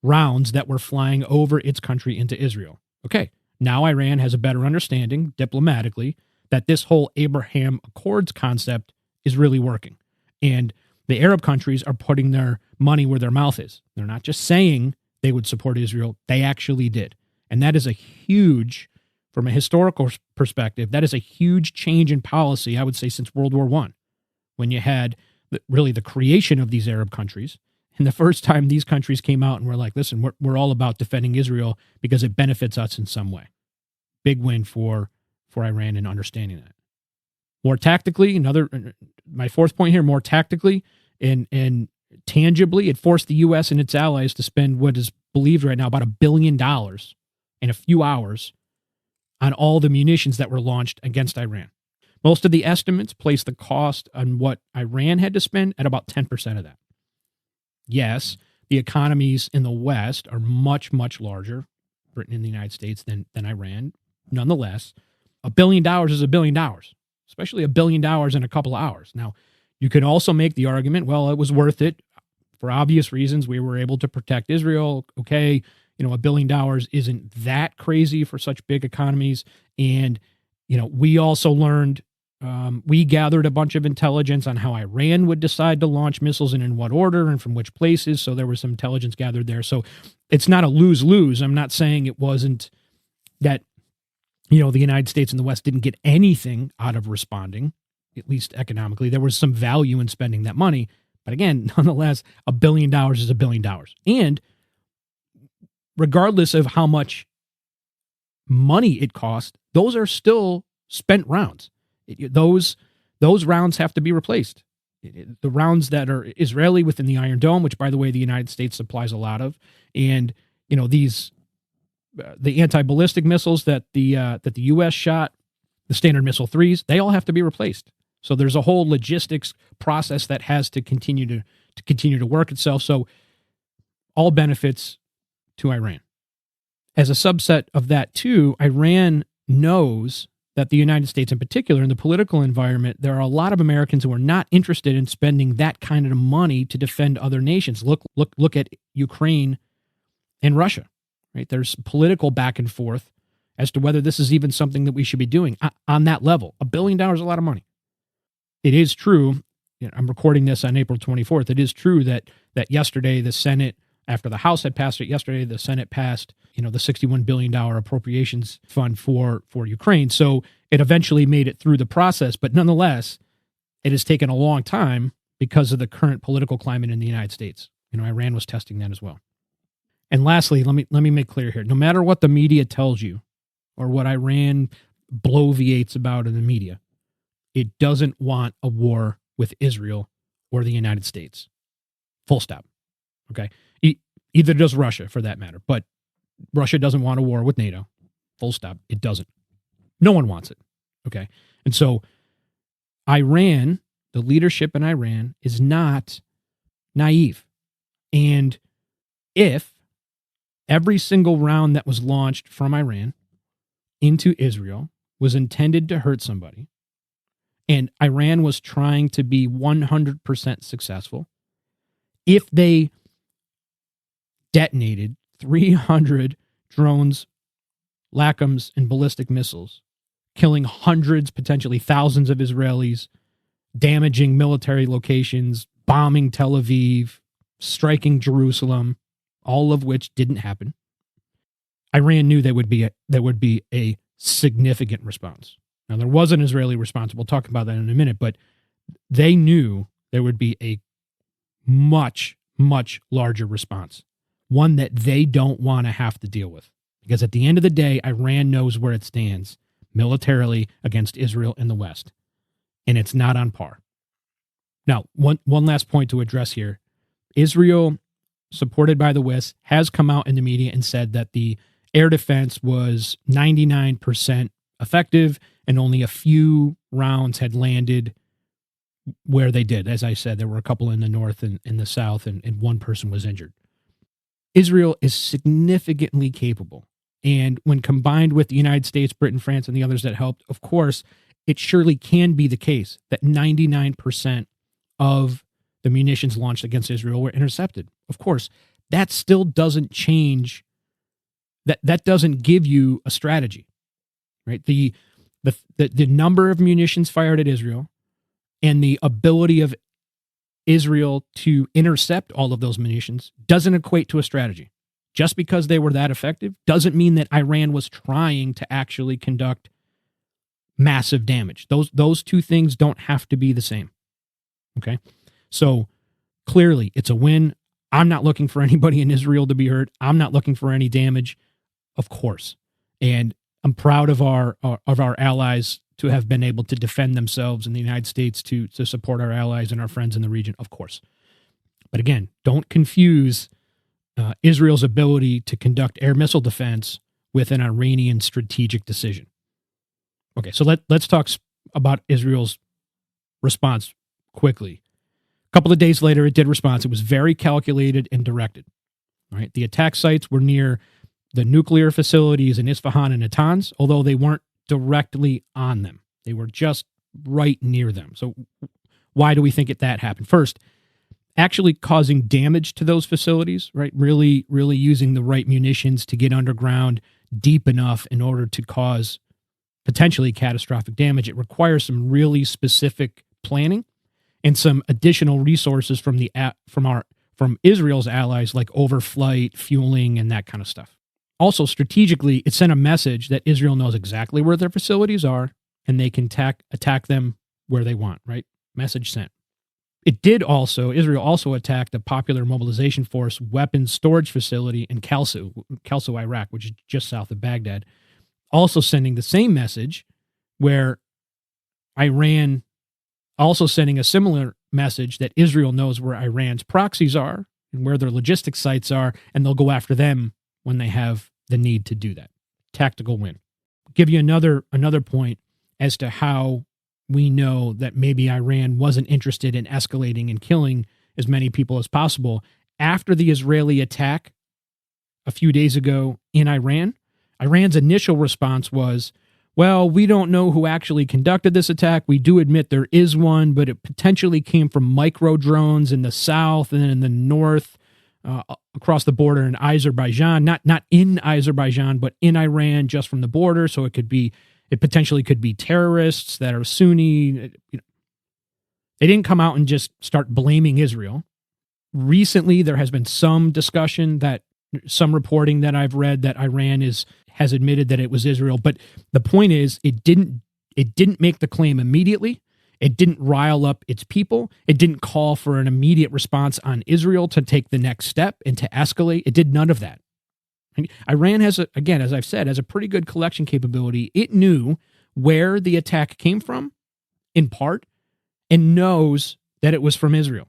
rounds that were flying over its country into Israel. Okay, now Iran has a better understanding diplomatically that this whole Abraham Accords concept is really working. And the Arab countries are putting their money where their mouth is. They're not just saying they would support Israel, they actually did. And that is a huge, from a historical perspective, that is a huge change in policy, I would say, since World War I, when you had really the creation of these Arab countries. And the first time these countries came out and were like, listen, we're all about defending Israel because it benefits us in some way. Big win for Iran in understanding that. More tactically, my fourth point here, more tactically and tangibly, it forced the U.S. and its allies to spend what is believed right now about $1 billion in a few hours on all the munitions that were launched against Iran. Most of the estimates place the cost on what Iran had to spend at about 10% of that. Yes, the economies in the West are much, much larger, Britain and the United States, than Iran. Nonetheless, $1 billion is $1 billion, especially $1 billion in a couple of hours. Now, you could also make the argument, well, it was worth it for obvious reasons. We were able to protect Israel. Okay, $1 billion isn't that crazy for such big economies. And, we also learned, we gathered a bunch of intelligence on how Iran would decide to launch missiles and in what order and from which places. So there was some intelligence gathered there. So it's not a lose-lose. I'm not saying it wasn't that, the United States and the West didn't get anything out of responding, at least economically. There was some value in spending that money. But again, nonetheless, $1 billion is $1 billion. And regardless of how much money it cost, those are still spent rounds. Those rounds have to be replaced. The rounds that are Israeli within the Iron Dome, which, by the way, the United States supplies a lot of, and these the anti-ballistic missiles that the U.S. shot, the Standard Missile 3s, they all have to be replaced. So there's a whole logistics process that has to continue to work itself. So all benefits to Iran. As a subset of that too, Iran knows that the United States in particular, in the political environment, there are a lot of Americans who are not interested in spending that kind of money to defend other nations. Look at Ukraine and Russia, right? There's political back and forth as to whether this is even something that we should be doing on that level. $1 billion is a lot of money. It is true, I'm recording this on April 24th, it is true that yesterday the Senate, after the House had passed it yesterday, the Senate passed, the $61 billion appropriations fund for Ukraine. So it eventually made it through the process, but nonetheless, it has taken a long time because of the current political climate in the United States. Iran was testing that as well. And lastly, let me make clear here, no matter what the media tells you or what Iran bloviates about in the media, it doesn't want a war with Israel or the United States. Full stop. Okay? Either does Russia, for that matter. But Russia doesn't want a war with NATO. Full stop. It doesn't. No one wants it. Okay? And so Iran, the leadership in Iran, is not naive. And if every single round that was launched from Iran into Israel was intended to hurt somebody, and Iran was trying to be 100% successful, if they detonated 300 drones, LACMs, and ballistic missiles, killing hundreds, potentially thousands of Israelis, damaging military locations, bombing Tel Aviv, striking Jerusalem, all of which didn't happen. Iran knew there would be a significant response. Now, there was an Israeli response. We'll talk about that in a minute, but they knew there would be a much, much larger response, one that they don't want to have to deal with. Because at the end of the day, Iran knows where it stands militarily against Israel in the West, and it's not on par. Now, one last point to address here. Israel, supported by the West, has come out in the media and said that the air defense was 99% effective and only a few rounds had landed where they did. As I said, there were a couple in the north and in the south, and one person was injured. Israel is significantly capable. And when combined with the United States, Britain, France, and the others that helped, of course, it surely can be the case that 99% of the munitions launched against Israel were intercepted. Of course, that still doesn't change. That doesn't give you a strategy, right? The number of munitions fired at Israel and the ability of Israel to intercept all of those munitions doesn't equate to a strategy. Just because they were that effective doesn't mean that Iran was trying to actually conduct massive damage. Those two things don't have to be the same. Okay? So clearly it's a win. I'm not looking for anybody in Israel to be hurt. I'm not looking for any damage, of course. And I'm proud of our allies to have been able to defend themselves in the United States, to support our allies and our friends in the region, of course. But again, don't confuse Israel's ability to conduct air missile defense with an Iranian strategic decision. Okay, so let's talk about Israel's response quickly. A couple of days later, it did respond. It was very calculated and directed. Right? The attack sites were near the nuclear facilities in Isfahan and Natanz, although they weren't directly on them. They were just right near them. So why do we think that happened? First, actually causing damage to those facilities, right? Really, really using the right munitions to get underground deep enough in order to cause potentially catastrophic damage. It requires some really specific planning and some additional resources from Israel's allies, like overflight, fueling, and that kind of stuff. Also, strategically, it sent a message that Israel knows exactly where their facilities are and they can attack them where they want, right? Message sent. Israel also attacked a popular mobilization force weapons storage facility in Kelso, Iraq, which is just south of Baghdad. Also sending the same message, where Iran also sending a similar message that Israel knows where Iran's proxies are and where their logistics sites are, and they'll go after them when they have the need to do that. Tactical win. Give you another point as to how we know that maybe Iran wasn't interested in escalating and killing as many people as possible. After the Israeli attack a few days ago in Iran, Iran's initial response was, well, we don't know who actually conducted this attack. We do admit there is one, but it potentially came from micro drones in the south and in the north, across the border in Azerbaijan, not in Azerbaijan, but in Iran, just from the border. So it potentially could be terrorists that are Sunni. They didn't come out and just start blaming Israel. Recently, there has been some discussion, some reporting that I've read, that Iran has admitted that it was Israel. But the point is, it didn't make the claim immediately. It didn't rile up its people. It didn't call for an immediate response on Israel to take the next step and to escalate. It did none of that. Iran has, again, as I've said, has a pretty good collection capability. It knew where the attack came from, in part, and knows that it was from Israel.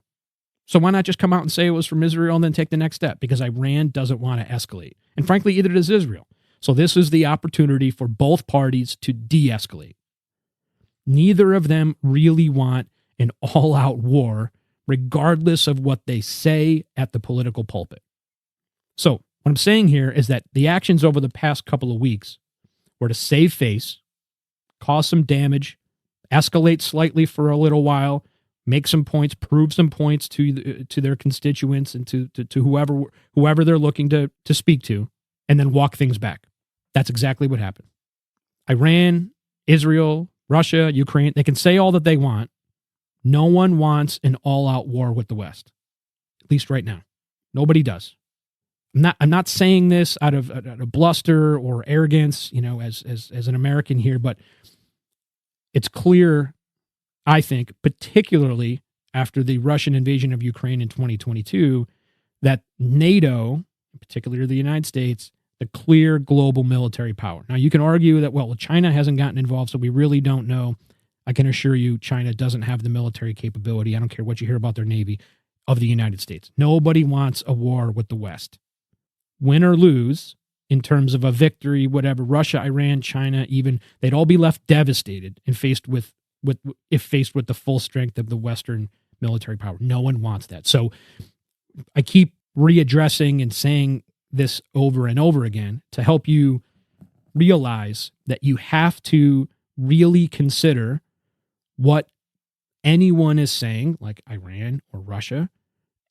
So why not just come out and say it was from Israel and then take the next step? Because Iran doesn't want to escalate. And frankly, either does Israel. So this is the opportunity for both parties to de-escalate. Neither of them really want an all-out war, regardless of what they say at the political pulpit. So what I'm saying here is that the actions over the past couple of weeks were to save face, cause some damage, escalate slightly for a little while, make some points, prove some points to their constituents and to whoever they're looking to speak to, and then walk things back. That's exactly what happened. Iran, Israel, Russia, Ukraine, they can say all that they want. No one wants an all-out war with the West, at least right now. Nobody does. I'm not saying this out of bluster or arrogance, as an American here, but it's clear, I think, particularly after the Russian invasion of Ukraine in 2022, that NATO, particularly the United States, the clear global military power. Now, you can argue that, well, China hasn't gotten involved, so we really don't know. I can assure you China doesn't have the military capability. I don't care what you hear about their Navy of the United States. Nobody wants a war with the West. Win or lose, in terms of a victory, whatever, Russia, Iran, China, even, they'd all be left devastated and faced with the full strength of the Western military power. No one wants that. So I keep readdressing and saying this over and over again to help you realize that you have to really consider what anyone is saying, like Iran or Russia,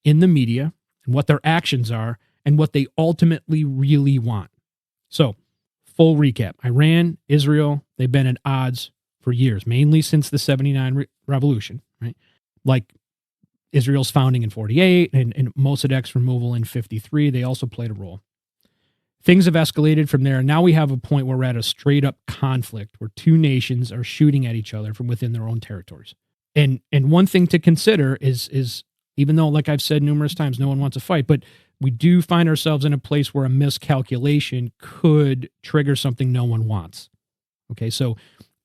in the media, and what their actions are, and what they ultimately really want. So, full recap. Iran, Israel, they've been at odds for years, mainly since the 79 revolution, right? Like Israel's founding in 48 and Mossadegh's removal in 53, they also played a role. Things have escalated from there. Now we have a point where we're at a straight up conflict where two nations are shooting at each other from within their own territories. And one thing to consider is even though, like I've said numerous times, no one wants a fight, but we do find ourselves in a place where a miscalculation could trigger something no one wants. Okay, so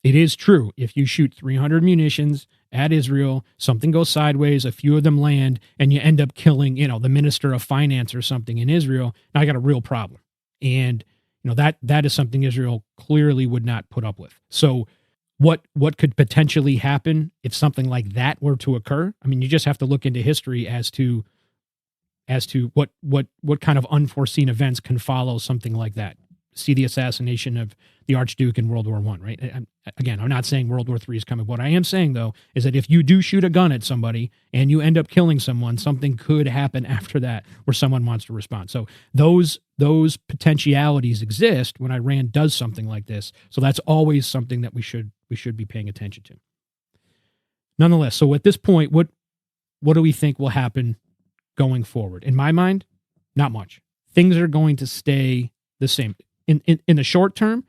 it is true. If you shoot 300 munitions at Israel, something goes sideways, a few of them land, and you end up killing, the minister of finance or something in Israel, now I got a real problem. And, that is something Israel clearly would not put up with. So what could potentially happen if something like that were to occur? I mean, you just have to look into history as to what kind of unforeseen events can follow something like that. See the assassination of the Archduke in World War I, right? I'm not saying World War III is coming. What I am saying, though, is that if you do shoot a gun at somebody and you end up killing someone, something could happen after that where someone wants to respond. So those potentialities exist when Iran does something like this. So that's always something that we should be paying attention to. Nonetheless, so at this point, what do we think will happen going forward? In my mind, not much. Things are going to stay the same. In the short term,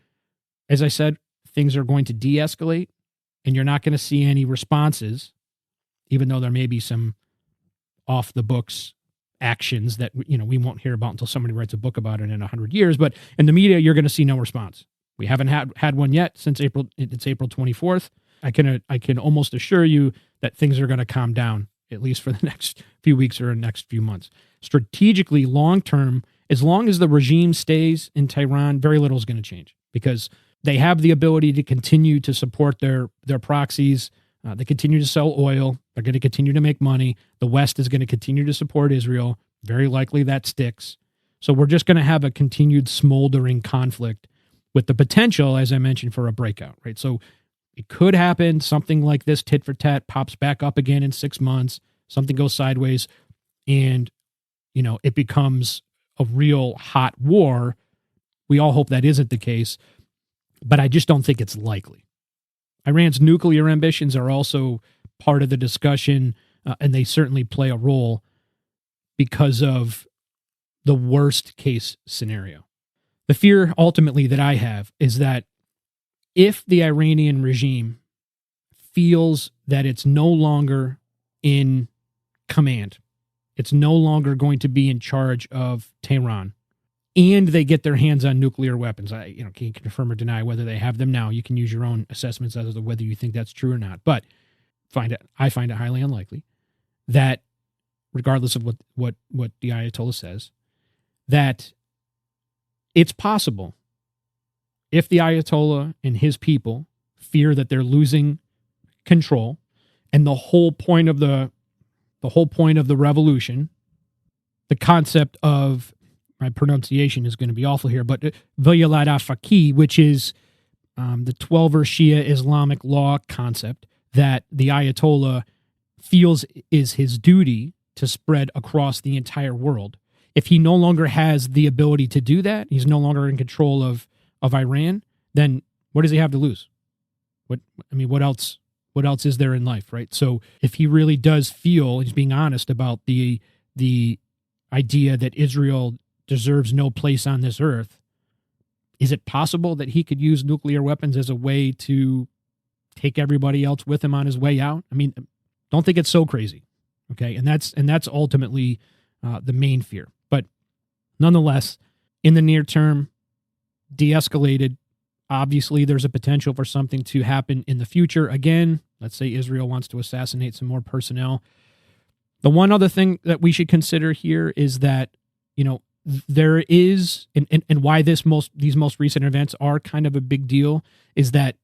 as I said, things are going to de-escalate, and you're not going to see any responses, even though there may be some off-the-books actions that we won't hear about until somebody writes a book about it in 100 years. But in the media, you're going to see no response. We haven't had one yet since April. It's April 24th. I can almost assure you that things are going to calm down, at least for the next few weeks or the next few months. Strategically, long-term, as long as the regime stays in Tehran, very little is going to change because they have the ability to continue to support their proxies. They continue to sell oil. They're going to continue to make money. The West is going to continue to support Israel. Very likely that sticks. So we're just going to have a continued smoldering conflict with the potential, as I mentioned, for a breakout, right? So it could happen. Something like this tit for tat pops back up again in 6 months. Something goes sideways and, it becomes a real hot war. We all hope that isn't the case, but I just don't think it's likely. Iran's nuclear ambitions are also part of the discussion, and they certainly play a role because of the worst case scenario. The fear ultimately that I have is that if the Iranian regime feels that it's no longer in command, it's no longer going to be in charge of Tehran, and they get their hands on nuclear weapons. I can't confirm or deny whether they have them now. You can use your own assessments as to whether you think that's true or not. But I find it highly unlikely that, regardless of what the Ayatollah says, that it's possible if the Ayatollah and his people fear that they're losing control, and the whole point of the revolution, the concept of, my pronunciation is going to be awful here, but Vilayat al-Faqih, which is the 12er Shia Islamic law concept that the Ayatollah feels is his duty to spread across the entire world. If he no longer has the ability to do that, he's no longer in control of Iran, then what does he have to lose? What else is there in life, right? So if he really does feel, he's being honest about the idea that Israel deserves no place on this earth, is it possible that he could use nuclear weapons as a way to take everybody else with him on his way out? I mean, don't think it's so crazy, okay? And that's ultimately the main fear. But nonetheless, in the near term, de-escalated. Obviously, there's a potential for something to happen in the future. Again, let's say Israel wants to assassinate some more personnel. The one other thing that we should consider here is that, there is, and why these most recent events are kind of a big deal, is that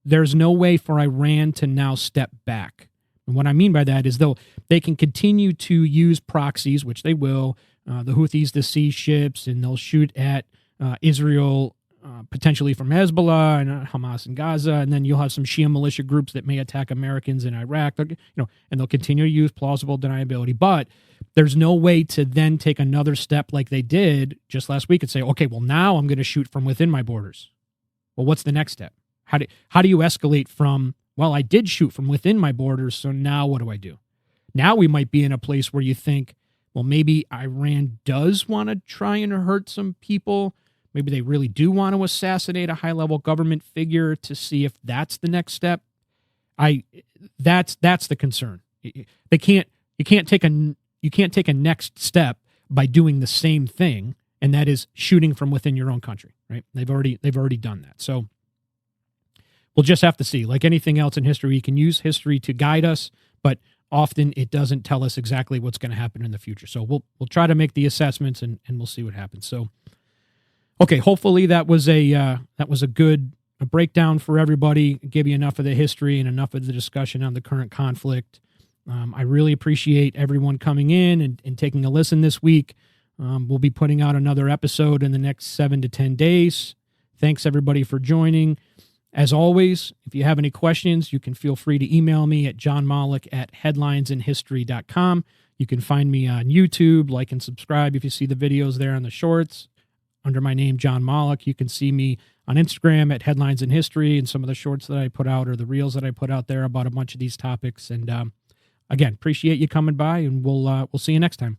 there's no way for Iran to now step back. And what I mean by that is, though, they can continue to use proxies, which they will, the Houthis to sea ships, and they'll shoot at Israel, potentially from Hezbollah and Hamas in Gaza, and then you'll have some Shia militia groups that may attack Americans in Iraq, and they'll continue to use plausible deniability. But there's no way to then take another step like they did just last week and say, okay, well, now I'm going to shoot from within my borders. Well, what's the next step? How do you escalate from, well, I did shoot from within my borders, so now what do I do? Now we might be in a place where you think, well, maybe Iran does want to try and hurt some people. Maybe they really do want to assassinate a high-level government figure to see if that's the next step. That's the concern. You can't take a next step by doing the same thing, and that is shooting from within your own country, right? They've already done that. So we'll just have to see. Like anything else in history, we can use history to guide us, but often it doesn't tell us exactly what's going to happen in the future. So we'll try to make the assessments and we'll see what happens. So okay, hopefully that was a good breakdown for everybody. Give you enough of the history and enough of the discussion on the current conflict. I really appreciate everyone coming in and taking a listen this week. We'll be putting out another episode in the next 7 to 10 days. Thanks, everybody, for joining. As always, if you have any questions, you can feel free to email me at johnmollick@headlinesinhistory.com. You can find me on YouTube, like and subscribe if you see the videos there on the shorts. Under my name, John Mollick. You can see me on Instagram at Headlines in History, and some of the shorts that I put out or the reels that I put out there about a bunch of these topics. And again, appreciate you coming by, and we'll see you next time.